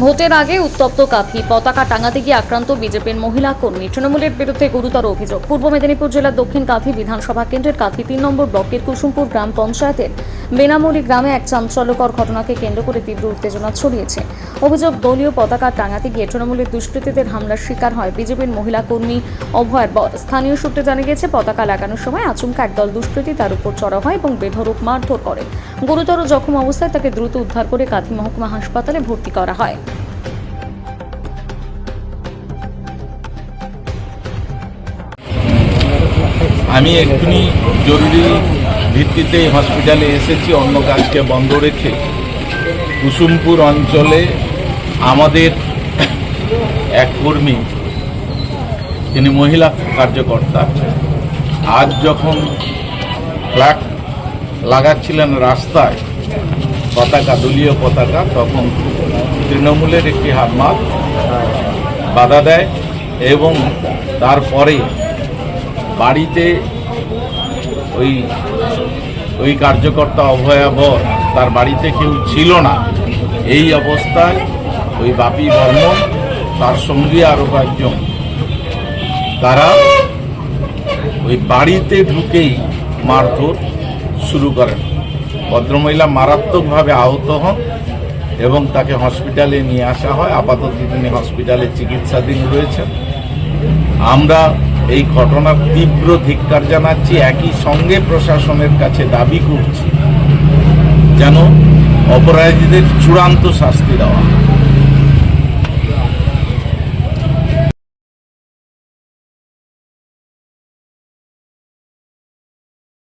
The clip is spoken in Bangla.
ভোটের আগে উত্তপ্ত কাঁথি, পতাকা টাঙাতে গিয়ে আক্রান্ত বিজেপির মহিলা কর্মী। তৃণমূলের বিরুদ্ধে গুরুতর অভিযোগ। পূর্ব মেদিনীপুর জেলার দক্ষিণ কাঁথি বিধানসভা কেন্দ্রের কাঁথি 3 নম্বর ব্লকের কুসুমপুর গ্রাম পঞ্চায়েতের বেনামুড়ি গ্রামে এক চাঞ্চল্যকর ঘটনাকে কেন্দ্র করে তীব্র উত্তেজনা ছড়িয়েছে। অভিযোগ, দলীয় পতাকা টাঙাতে গিয়ে তৃণমূলের দুষ্কৃতীদের হামলার শিকার হয় বিজেপির মহিলা কর্মী অভয়ের বর। স্থানীয় সূত্রে জানা গেছে, পতাকা লাগানোর সময় আচমকা একদল দুষ্কৃতী তার উপর চড়া হয় এবং বেধড়ক মারধর করে। গুরুতর জখম অবস্থায় তাকে দ্রুত উদ্ধার করে কাঁথি মহকুমা হাসপাতালে ভর্তি করা হয়। আমি এক্ষুনি জরুরি ভিত্তিতে হসপিটালে এসেছি, অন্য কাজকে বন্ধ রেখে। কুসুমপুর অঞ্চলে আমাদের এক কর্মী, তিনি মহিলা কার্যকর্তা, আজ যখন ফ্ল্যাগ লাগাচ্ছিলেন রাস্তায় পতাকা, দলীয় পতাকা, তখন তৃণমূলের একটি হাতমাত বাধা দেয় এবং তারপরে বাড়িতে ওই কার্যকর্তা অভয়াবর, তার বাড়িতে কেউ ছিল না। এই অবস্থায় ওই বাপি বর্মন, তার সঙ্গে আরও কয়েকজন, তারা ওই বাড়িতে ঢুকেই মারধর শুরু করেন। ভদ্রমহিলা মারাত্মকভাবে আহত হন এবং তাকে হসপিটালে নিয়ে আসা হয়। আপাতত তিনি হসপিটালে চিকিৎসাধীন রয়েছেন। আমরা এই ঘটনার তীব্র ধিক্কার জানাচ্ছি। একই সঙ্গে প্রশাসনের কাছে দাবি করছি যেন অপরাধীদের চূড়ান্ত শাস্তি দেওয়া।